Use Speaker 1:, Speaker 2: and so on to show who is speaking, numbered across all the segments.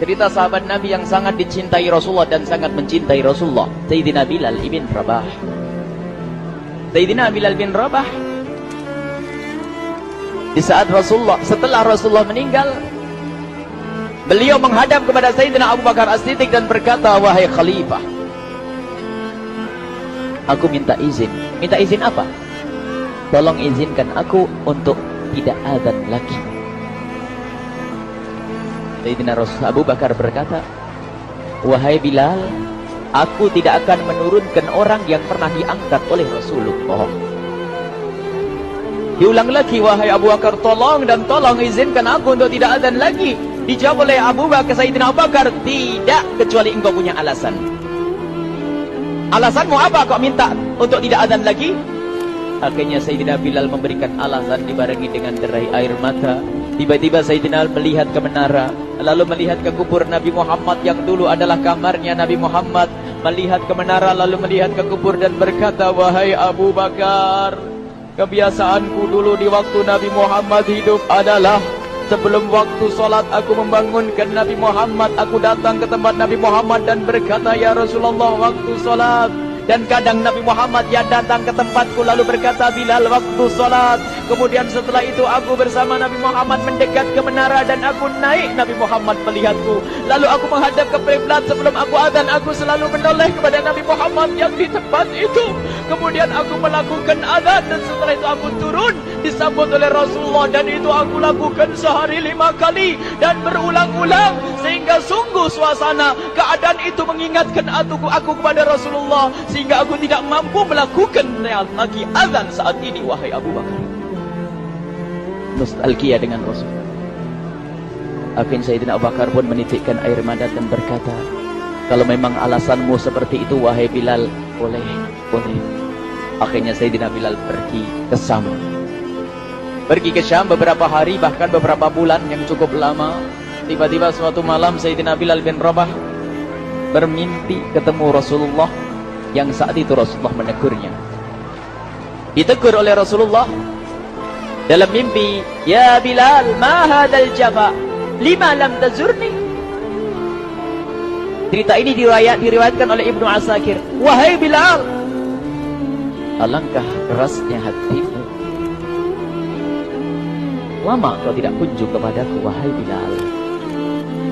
Speaker 1: Cerita sahabat Nabi yang sangat dicintai Rasulullah dan sangat mencintai Rasulullah, Sayyidina Bilal ibn Rabah. Sayyidina Bilal bin Rabah, di saat setelah Rasulullah meninggal, beliau menghadap kepada Sayyidina Abu Bakar As-Siddiq dan berkata, wahai khalifah, aku minta izin. Minta izin apa? Tolong izinkan aku untuk tidak azan lagi. Sayyidina Abu Bakar berkata, wahai Bilal, aku tidak akan menurunkan orang yang pernah diangkat oleh Rasulullah. Diulang lagi, wahai Abu Bakar, tolong dan tolong izinkan aku untuk tidak azan lagi. Dijawab oleh Abu Bakar, Sayyidina Abu Bakar, tidak, kecuali engkau punya alasan. Alasanmu apa kau minta untuk tidak azan lagi? Akhirnya Sayyidina Bilal memberikan alasan dibarengi dengan derai air mata. Tiba-tiba Sayyidina melihat ke menara, lalu melihat ke kubur Nabi Muhammad yang dulu adalah kamarnya Nabi Muhammad. Melihat ke menara, lalu melihat ke kubur dan berkata, wahai Abu Bakar, kebiasaanku dulu di waktu Nabi Muhammad hidup adalah sebelum waktu sholat aku membangunkan Nabi Muhammad. Aku datang ke tempat Nabi Muhammad dan berkata, ya Rasulullah, waktu sholat. Dan kadang Nabi Muhammad yang datang ke tempatku lalu berkata, Bilal, waktu sholat. Kemudian setelah itu aku bersama Nabi Muhammad mendekat ke menara dan aku naik, Nabi Muhammad melihatku. Lalu aku menghadap ke kiblat. Sebelum aku azan, aku selalu menoleh kepada Nabi Muhammad yang di tempat itu. Kemudian aku melakukan azan dan setelah itu aku turun disambut oleh Rasulullah, dan itu aku lakukan sehari 5 kali dan berulang-ulang, sehingga sungguh suasana keadaan itu mengingatkan aku kepada Rasulullah, sehingga aku tidak mampu melakukan lagi azan saat ini, wahai Abu Bakar. Nostalgia dengan Rasul. Akhirnya Sayyidina Abu Bakar pun menitikkan air mata dan berkata, kalau memang alasanmu seperti itu, wahai Bilal, boleh. Akhirnya Sayyidina Bilal pergi ke Syam. Pergi ke Syam beberapa hari, bahkan beberapa bulan yang cukup lama. Tiba-tiba suatu malam Sayyidina Bilal bin Rabah bermimpi ketemu Rasulullah, yang saat itu Rasulullah menegurnya. Ditegur oleh Rasulullah dalam mimpi, ya Bilal, ma hadal jafa, lima lam tazurni. Cerita ini diriwayatkan oleh Ibnu Asakir. Wahai Bilal, alangkah kerasnya hatimu, lama kau tidak kunjung kepadaku, wahai Bilal.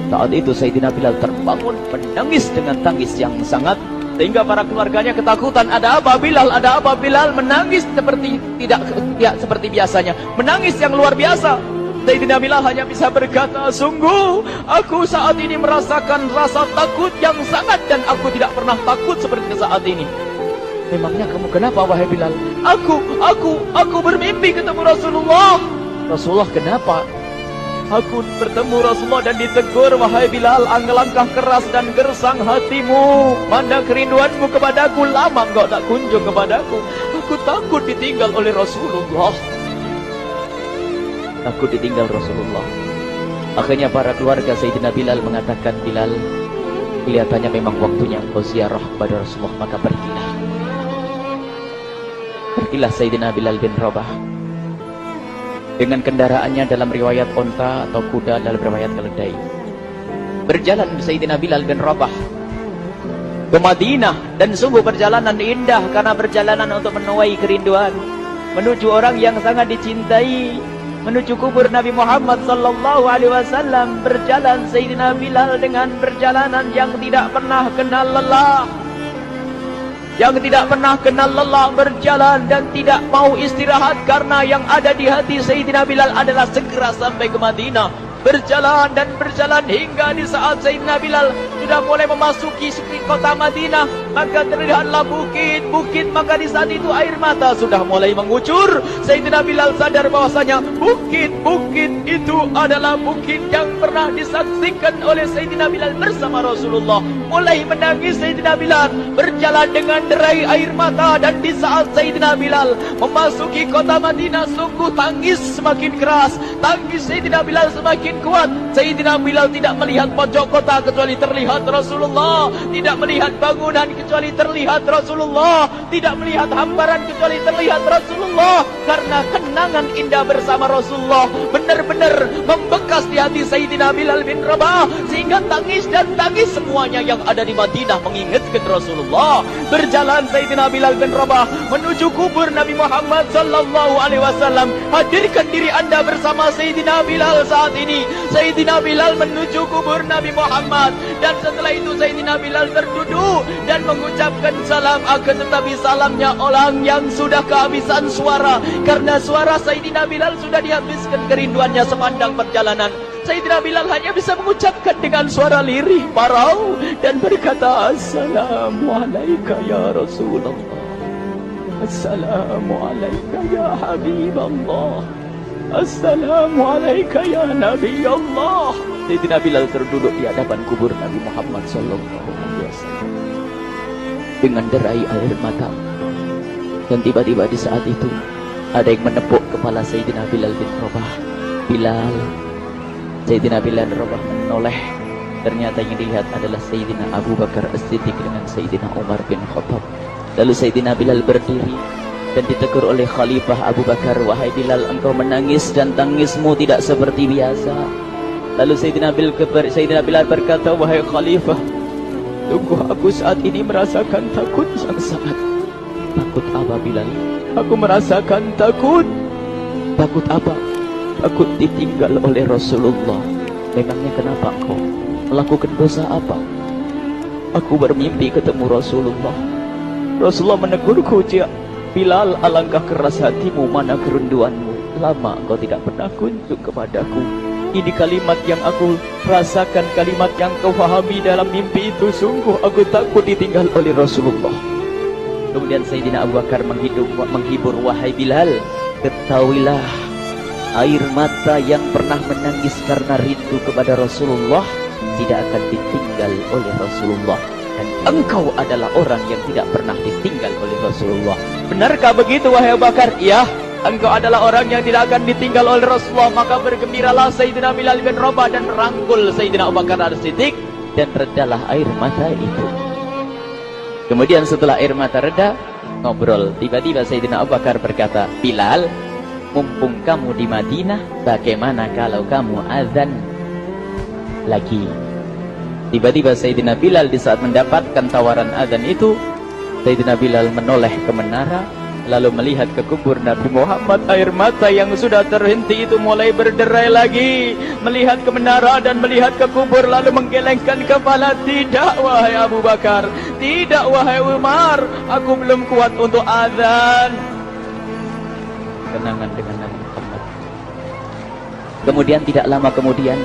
Speaker 1: Saat itu Sayyidina Bilal terbangun menangis dengan tangis yang sangat, sehingga para keluarganya ketakutan. Ada apa Bilal? Ada apa Bilal? Menangis seperti tidak seperti biasanya, menangis yang luar biasa. Sayyidina Bilal hanya bisa berkata, sungguh aku saat ini merasakan rasa takut yang sangat, dan aku tidak pernah takut seperti saat ini. Memangnya kamu kenapa, wahai Bilal? Aku bermimpi ketemu Rasulullah. Rasulullah, kenapa? Aku bertemu Rasulullah dan ditegur, wahai Bilal, alangkah keras dan gersang hatimu. Mana kerinduanmu kepadaku, lama engkau tak kunjung kepadaku. Aku takut ditinggal oleh Rasulullah. Aku ditinggal Rasulullah. Akhirnya para keluarga Sayyidina Bilal mengatakan, Bilal, kelihatannya memang waktunya engkau ziarah kepada Rasulullah, maka pergilah. Pergilah Sayyidina Bilal bin Rabah dengan kendaraannya, dalam riwayat onta atau kuda, dalam riwayat keledai. Berjalan Sayyidina Bilal bin Rabah ke Madinah, dan sungguh perjalanan indah karena perjalanan untuk menuai kerinduan, menuju orang yang sangat dicintai, menuju kubur Nabi Muhammad sallallahu alaihi wasallam. Berjalan Sayyidina Bilal dengan perjalanan yang tidak pernah kenal lelah, berjalan dan tidak mau istirahat, karena yang ada di hati Sayyidina Bilal adalah segera sampai ke Madinah. Berjalan dan berjalan hingga di saat Sayyidina Bilal sudah mulai memasuki kota Madinah, maka terlihatlah bukit-bukit. Maka di saat itu air mata sudah mulai mengucur. Sayyidina Bilal sadar bahwasanya bukit-bukit itu adalah bukit yang pernah disaksikan oleh Sayyidina Bilal bersama Rasulullah. Mulai menangis Sayyidina Bilal, berjalan dengan derai air mata. Dan di saat Sayyidina Bilal memasuki kota Madinah, sungguh tangis semakin keras, tangis Sayyidina Bilal semakin kuat. Sayyidina Bilal tidak melihat pojok kota kecuali terlihat Rasulullah, tidak melihat bangunan kecuali terlihat Rasulullah, tidak melihat hamparan kecuali terlihat Rasulullah, karena kenangan indah bersama Rasulullah benar-benar membekas membekas di hati Sayyidina Bilal bin Rabah, sehingga tangis dan tangis semuanya yang ada di Madinah mengingatkan Rasulullah. Berjalan Sayyidina Bilal bin Rabah menuju kubur Nabi Muhammad sallallahu alaihi wasallam. Hadirkan diri Anda bersama Sayyidina Bilal saat ini. Sayyidina Bilal menuju kubur Nabi Muhammad, dan setelah itu Sayyidina Bilal terduduk dan mengucapkan salam, akan tetapi salamnya orang yang sudah kehabisan suara, karena suara Sayyidina Bilal sudah dihabiskan kerinduannya sepanjang perjalanan. Sayyidina Bilal hanya bisa mengucapkan dengan suara lirih parau dan berkata, Assalamualaikum ya Rasulullah, Assalamualaikum ya Habiballah, Assalamualaikum ya Nabi Allah. Sayyidina Bilal terduduk di hadapan kubur Nabi Muhammad sallallahu alaihi wasallam dengan derai air mata. Dan tiba-tiba di saat itu ada yang menepuk kepala Sayyidina Bilal bin Rabah. Bilal. Sayyidina Bilal bin Rabah menoleh. Ternyata yang dilihat adalah Sayyidina Abu Bakar As-Siddiq dengan Sayyidina Umar bin Khattab. Lalu Sayyidina Bilal berdiri dan ditegur oleh Khalifah Abu Bakar, wahai Bilal, engkau menangis dan tangismu tidak seperti biasa. Lalu Sayyidina Bilal berkata, wahai Khalifah, sungguh aku saat ini merasakan takut yang sangat. Takut apa Bilal? Aku merasakan takut. Takut apa? Takut ditinggal oleh Rasulullah. Memangnya kenapa engkau melakukan dosa apa? Aku bermimpi ketemu Rasulullah. Rasulullah menegurku, Bilal, alangkah keras hatimu, mana kerinduanmu. Lama engkau tidak pernah kunjung kepadaku. Ini kalimat yang aku rasakan, kalimat yang kau fahami dalam mimpi itu. Sungguh aku takut ditinggal oleh Rasulullah. Kemudian Sayyidina Abu Bakar menghibur, wahai Bilal, ketahuilah, air mata yang pernah menangis karena rindu kepada Rasulullah tidak akan ditinggal oleh Rasulullah. Dan engkau adalah orang yang tidak pernah ditinggal oleh Rasulullah. Benarkah begitu wahai Abu Bakar? Iya, engkau adalah orang yang tidak akan ditinggal oleh Rasulullah. Maka bergembiralah Sayyidina Bilal bin Rabah dan merangkul Sayyidina Abu Bakar As-Siddiq, dan redalah air mata itu. Kemudian setelah air mata reda, ngobrol. Tiba-tiba Sayyidina Abu Bakar berkata, Bilal, mumpung kamu di Madinah, bagaimana kalau kamu azan lagi? Tiba-tiba Sayyidina Bilal di saat mendapatkan tawaran azan itu, Sayyidina Bilal menoleh ke menara, lalu melihat ke kubur Nabi Muhammad. Air mata yang sudah terhenti itu mulai berderai lagi. Melihat ke menara dan melihat ke kubur, lalu menggelengkan kepala. Tidak wahai Abu Bakar, tidak wahai Umar, aku belum kuat untuk azan. Kenangan dengan Nabi Muhammad. Kemudian tidak lama kemudian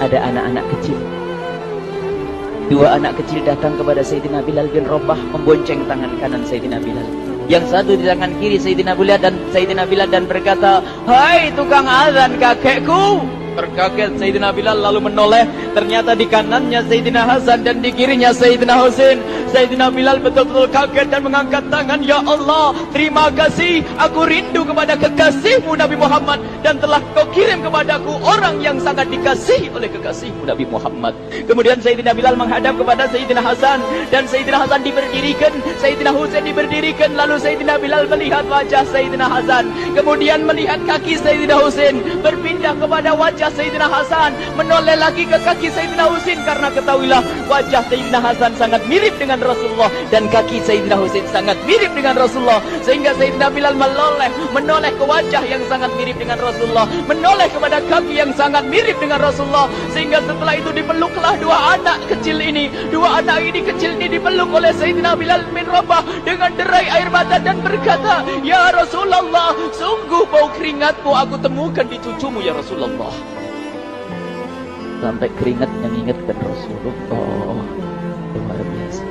Speaker 1: ada anak-anak kecil. Dua anak kecil datang kepada Sayyidina Bilal bin Rabah, membonceng tangan kanan Sayyidina Bilal. Yang satu di tangan kiri Sayyidina Bilal dan berkata, hai tukang azan kakekku. Terkaget Sayyidina Bilal lalu menoleh. Ternyata di kanannya Sayyidina Hasan dan di kirinya Sayyidina Husain. Sayyidina Bilal betul-betul kaget dan mengangkat tangan. Ya Allah, terima kasih. Aku rindu kepada kekasihmu Nabi Muhammad, dan telah kau kirim kepadaku orang yang sangat dikasihi oleh kekasihmu Nabi Muhammad. Kemudian Sayyidina Bilal menghadap kepada Sayyidina Hasan, dan Sayyidina Hasan diberdirikan, Sayyidina Husain diberdirikan. Lalu Sayyidina Bilal melihat wajah Sayyidina Hasan, kemudian melihat kaki Sayyidina Husain, berpindah kepada wajah Sayyidina Hasan, menoleh lagi ke kaki Sayyidina Husain, karena ketahuilah wajah Sayyidina Hasan sangat mirip dengan Rasulullah dan kaki Sayyidina Husain sangat mirip dengan Rasulullah, sehingga Sayyidina Bilal menoleh ke wajah yang sangat mirip dengan Rasulullah, menoleh kepada kaki yang sangat mirip dengan Rasulullah, sehingga setelah itu dipeluklah dua anak kecil ini. Dua anak ini kecil ini dipeluk oleh Sayyidina Bilal bin Rabah dengan derai air mata dan berkata, ya Rasulullah, sungguh bau keringatmu aku temukan di cucumu ya Rasulullah. Sampai keringat mengingatkan Rasulullah. Luar biasa.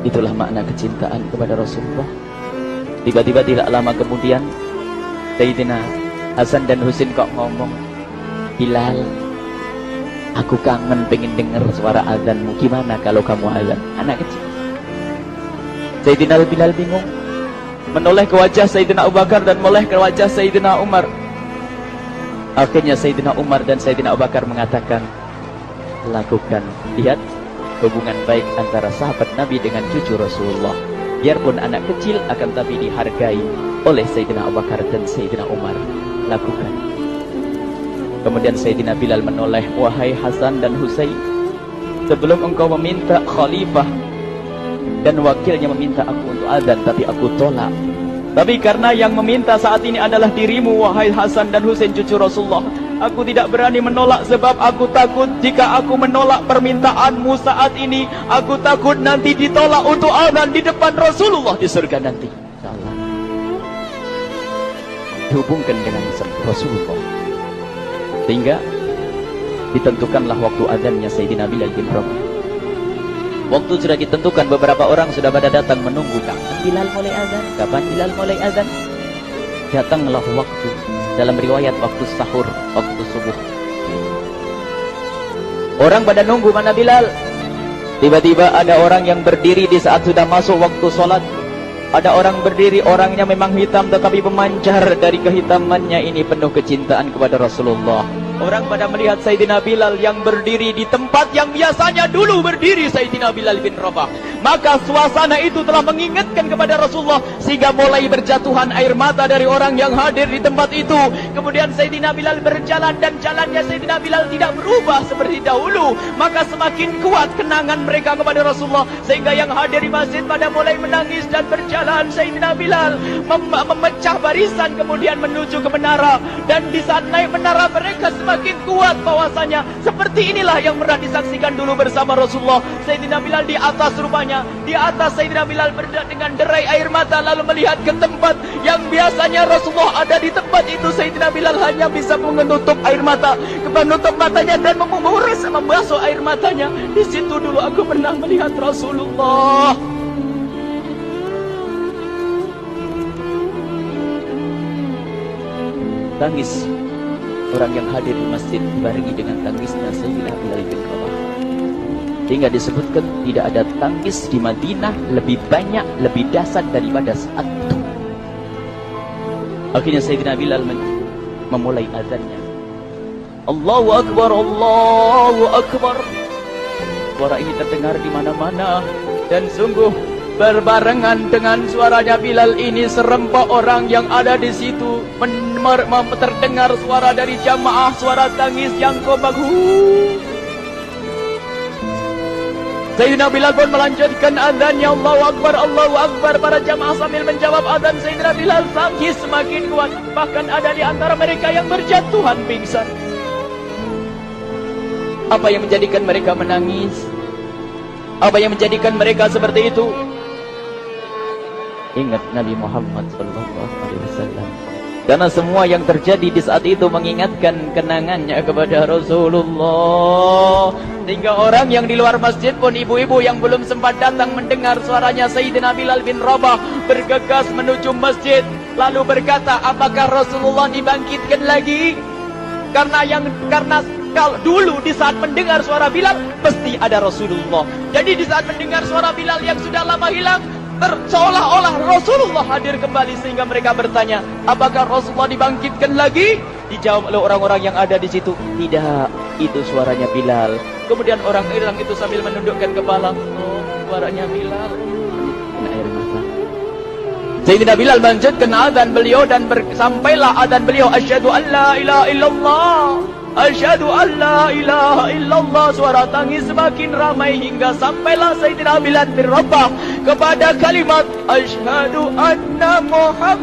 Speaker 1: Itulah makna kecintaan kepada Rasulullah. Tiba-tiba tidak lama kemudian Sayyidina Hasan dan Husain kok ngomong, Bilal, aku kangen pengen dengar suara azanmu. Gimana kalau kamu azan? Anak kecil. Sayyidina Bilal bingung, menoleh ke wajah Sayyidina Abu Bakar dan menoleh ke wajah Sayyidina Umar. Akhirnya Sayyidina Umar dan Sayyidina Abu Bakar mengatakan, lakukan. Lihat hubungan baik antara sahabat Nabi dengan cucu Rasulullah. Biarpun anak kecil, akan tapi dihargai oleh Sayyidina Abu Bakar dan Sayyidina Umar. Lakukan. Kemudian Sayyidina Bilal menoleh, wahai Hasan dan Husain, sebelum engkau meminta khalifah dan wakilnya meminta aku untuk azan, tapi aku tolak. Tapi karena yang meminta saat ini adalah dirimu, wahai Hasan dan Husain cucu Rasulullah, aku tidak berani menolak, sebab aku takut jika aku menolak permintaanmu saat ini, aku takut nanti ditolak untuk azan di depan Rasulullah di surga nanti. Insyaallah. Dihubungkan dengan Rasulullah, sehingga ditentukanlah waktu azannya Sayyidina Bilal bin Rabah. Waktu sudah ditentukan, beberapa orang sudah pada datang menunggu. Kapan Bilal mulai azan? Kapan Bilal mulai azan? Datanglah waktu. Dalam riwayat waktu sahur, waktu subuh. Orang pada nunggu mana Bilal. Tiba-tiba ada orang yang berdiri di saat sudah masuk waktu sholat. Ada orang berdiri, orangnya memang hitam tetapi memancar dari kehitamannya ini penuh kecintaan kepada Rasulullah. Orang pada melihat Sayyidina Bilal yang berdiri di tempat yang biasanya dulu berdiri Sayyidina Bilal bin Rabah. Maka suasana itu telah mengingatkan kepada Rasulullah, sehingga mulai berjatuhan air mata dari orang yang hadir di tempat itu. Kemudian Sayyidina Bilal berjalan, dan jalannya Sayyidina Bilal tidak berubah seperti dahulu. Maka semakin kuat kenangan mereka kepada Rasulullah, sehingga yang hadir di masjid pada mulai menangis dan berjalan. Sayyidina Bilal memecah barisan kemudian menuju ke menara. Dan di saat naik menara mereka semakin kuat bahwasanya seperti inilah yang pernah disaksikan dulu bersama Rasulullah. Sayyidina Bilal di atas rupanya, di atas Sayyidina Bilal dengan derai air mata, lalu melihat ke tempat yang biasanya Rasulullah ada di tempat itu. Sayyidina Bilal hanya bisa menutup air mata, menutup matanya dan membasuh air matanya. Di situ dulu aku pernah melihat Rasulullah. Tangis orang yang hadir di masjid dibarengi dengan tangisnya Sayyidina Bilal bin Rabah. Hingga disebutkan tidak ada tangis di Madinah lebih banyak, lebih dahsyat daripada saat itu. Akhirnya Sayyidina Bilal memulai azannya. Allahu Akbar, Allahu Akbar. Suara ini terdengar di mana-mana, dan sungguh berbarengan dengan suaranya Bilal ini serempak orang yang ada di situ terdengar suara dari jamaah, suara tangis yang kompak. Sayyidina Bilal pun melanjutkan azannya, Allahu Akbar, Allahu Akbar. Para jamaah sambil menjawab azan Sayyidina Bilal, tangis semakin kuat. Bahkan ada di antara mereka yang berjatuhan pingsan. Apa yang menjadikan mereka menangis? Apa yang menjadikan mereka seperti itu? Ingat Nabi Muhammad SAW. Karena semua yang terjadi di saat itu mengingatkan kenangannya kepada Rasulullah. Sehingga orang yang di luar masjid pun, ibu-ibu yang belum sempat datang mendengar suaranya Sayyidina Bilal bin Rabah, bergegas menuju masjid, lalu berkata, apakah Rasulullah dibangkitkan lagi? Karena kalau dulu di saat mendengar suara Bilal pasti ada Rasulullah. Jadi di saat mendengar suara Bilal yang sudah lama hilang, seolah-olah Rasulullah hadir kembali, sehingga mereka bertanya, apakah Rasulullah dibangkitkan lagi? Dijawab oleh orang-orang yang ada di situ, tidak, itu suaranya Bilal. Kemudian orang-orang itu sambil menundukkan kepala, oh, suaranya Bilal. Kena air mata. Sayyidina Bilal melanjutkan azan beliau, dan sampailah azan beliau, asyhadu an la ilaha illallah, asyhadu an la ilaha illallah. Suara tangis semakin ramai hingga sampailah Sayyidina Bilal bin Rabah kepada kalimat asyhadu anna Muhammad.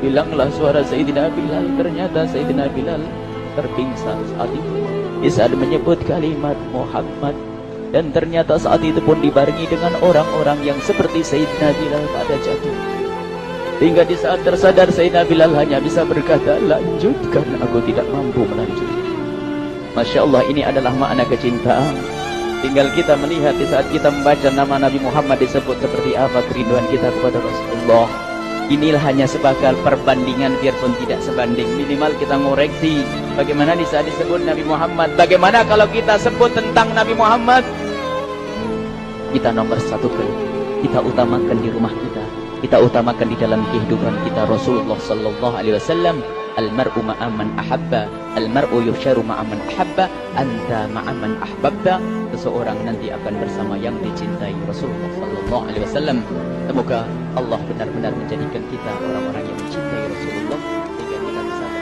Speaker 1: Hilanglah suara Sayyidina Bilal. Ternyata Sayyidina Bilal terpingsan saat itu di saat menyebut kalimat Muhammad. Dan ternyata saat itu pun dibarengi dengan orang-orang yang seperti Sayyidina Bilal pada jatuh. Hingga di saat tersadar Sayyidina Bilal hanya bisa berkata, lanjutkan, aku tidak mampu melanjutkan. Masya Allah, ini adalah makna kecintaan. Tinggal kita melihat di saat kita membaca nama Nabi Muhammad disebut seperti apa kerinduan kita kepada Rasulullah. Inilah hanya sebagai perbandingan, biarpun tidak sebanding. Minimal kita ngoreksi bagaimana di saat disebut Nabi Muhammad. Bagaimana kalau kita sebut tentang Nabi Muhammad? Kita nomor satukan, kita utamakan di rumah kita, kita utamakan di dalam kehidupan kita Rasulullah Sallallahu Alaihi Wasallam. Al-mar'u ma'aman ahabba, al-mar'u yuhsyaru ma'aman ahabba, anta ma'aman ahbabta. Seseorang nanti akan bersama yang dicintai Rasulullah sallallahu alaihi wasallam. Semoga Allah benar-benar menjadikan kita orang-orang yang mencintai Rasulullah sehingga kita bisa bersama.